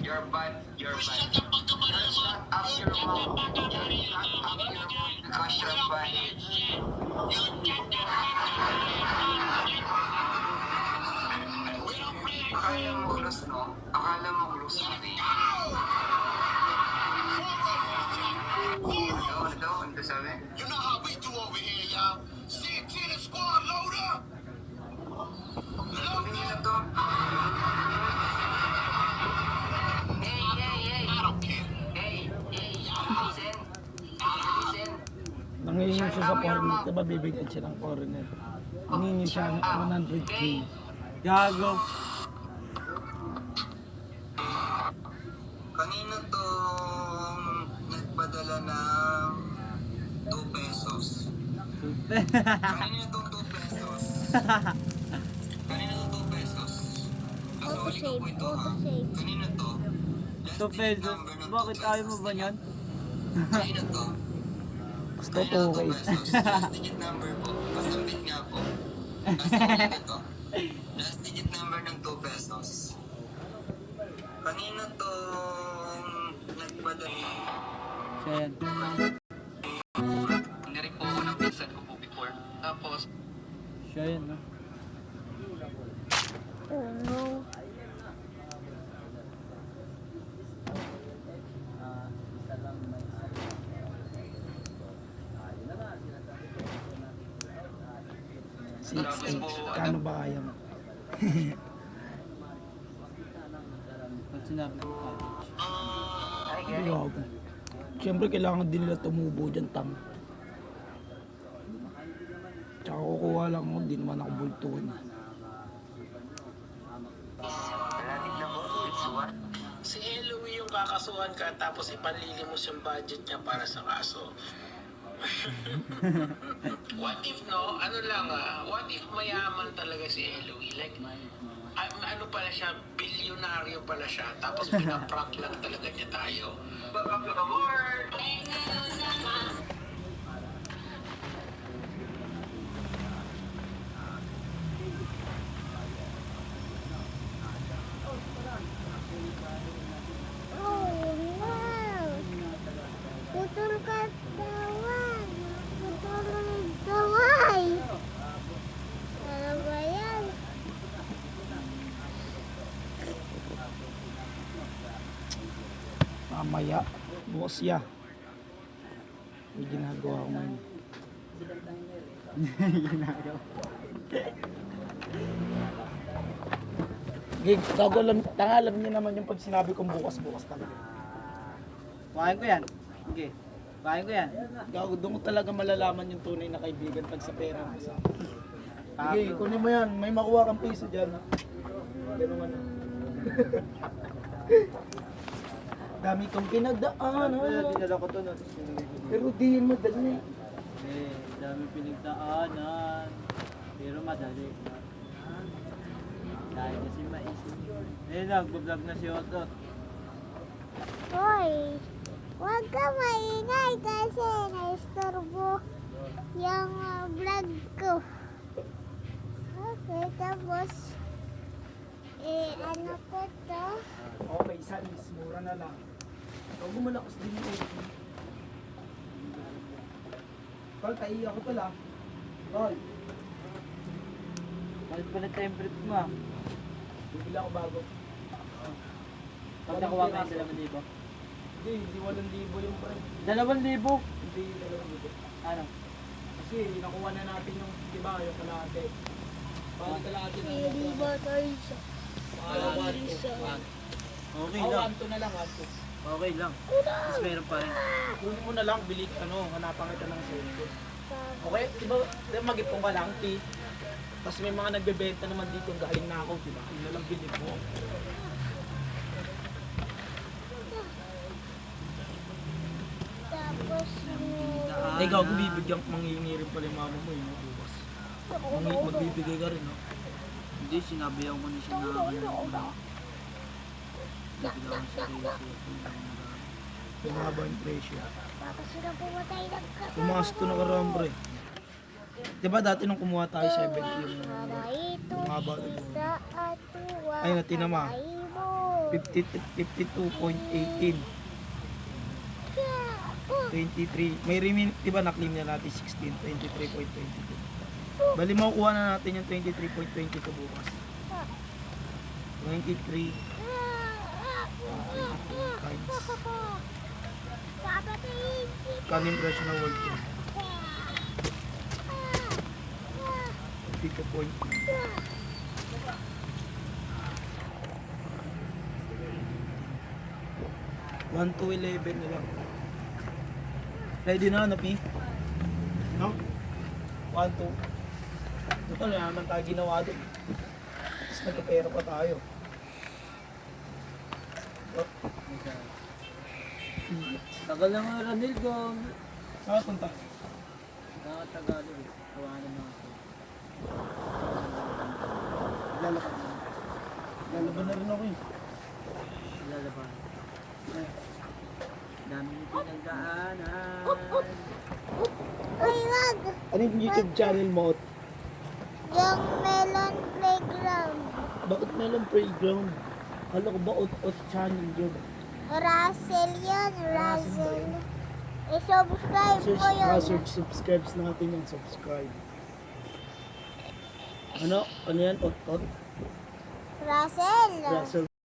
You're bad. You're bad. Shut up your mouth. Shut up your mouth because you're bad. Akala mo close, no? Akala mo close mo na ano sabi? You know how we do over here, y'all. See the squad, load up! Load up! To. Hey! I don't care. Hey! Listen! Listen! Nangingi siya sa foreigner, diba bibigyan siya ng foreigner? Nangingi siya ng 100k. Gago. Kanino tong nagpadala ng 2 pesos? Kanino tong 2 pesos? Kanino tong 2 pesos? Kasuli ko po ito ha. Kanino to? 2 pesos. Bakit ayaw mo ba yan? Kanino to? Gusto Kanino 2k. 2 pesos? Last digit number po. Pasambit nga po. Kanino to? Last digit number ng 2 pesos. Kanino tong nagpadala? Siya yan. Nirin po ako ng pinsan ko po before. Tapos, Siya yan, no? Oh no. Six, kano ba kaya mo? Pag sinabi ng college. Hindi ako. Siyempre kailangan din nila tumubo dyan, tang. Tsaka kukuha lang ako, di naman ako bultuhan. Si Eloy yung kakasuhan ka tapos ipanlilimos yung budget niya para sa kaso. What if no, ano lang what if mayaman talaga si Eloy? Like, ano pala siya, bilyonaryo pala siya, tapos pinaprank lang talaga niya tayo. Oh no. Putol katawan. Putol ng kaway. Ano ba yan? Mamaya, bukas ya. May ginagawa ko ngayon. Gig, gago alam niyo naman yung pag sinabi kong bukas talaga. Kuhain ko yan. Okay. Kuhain ko yan. Gago, doon ko talaga malalaman yung tunay na kaibigan pag sa pera mo sa. Sige, kunin mo yan. May makuha kang piso dyan. Ganun ano. Dami kong pinagdaan. Dinala ko to, no? Pero di yun madali. Dami pinagdaanan. Pero madali. Dahil kasi maisip. Nag-vlog na si Otot. Hoy, huwag ka maingay kasi naistorbo yung vlog ko. Okay, tapos, ano ko to? Okay, size. Mura na lang. Gago, malakas din yung OP. Tol, taiya ko tol ah. Tol, Bakit pa na-temperate mo ah? bibili ako bago. Pag nakuha mo yung 2,000. Hindi 8,000 yung price. 2,000? Hindi 2,000. Ano? Kasi nakuha na natin yung, diba, yung kalahati. Bali kalahati na Hindi ba tayo sa Okay Oh, lang. 1-2 na lang, 1-2. Okay lang. Mas meron pa rin. Kunin mo na lang, bili, hanapan kita ng cellphone. Okay, diba mag-ipong ka lang, T. Tapos may mga nagbebenta naman dito, galing na ako, diba? Yun na lang bili mo. Tapos, Ay, gago, bibigyan, manghihingi rin pala yung mama mo, yun, bukas. Magbibigay ka rin, no? Hindi, sinabihan ko na siya na ano. Bigla ko siya Bumaba yung presyo. tapos na pumatay ng Tumaas to na karambre. Diba dati nung kumuha tayo 70 yung ito. bumaba na yun. Sa atuwa. Ay, natinama. Ay mo. 52.18. 23. May remain, di ba na-claim na natin 16, 23.22. Bali makukuha na natin yung 23.22 bukas. 23 times kanin presyo na world ko. 52 point. One to 11 na lang. Ready na, Napi? No? 1, 2. Ito na naman tayo ginawa doon. Tapos nagkapera pa tayo. Oh, Tagal na nga Ranil ko. saan punta? Nakatagalog eh. Tawanan na ako. Lalaban. Lalaban na rin ako eh. Lalaban. Dami nito nagdaanan. Uy, wag. Ano yung YouTube channel mo? Yung melon playground. Bakit Melon Playground? Kala ko ba Ot channel yun? Russell yun, Russell. I-subscribe mo yun. Search subscribes natin yung subscribe. Ano? Ano yan? Ot? Russell. Russell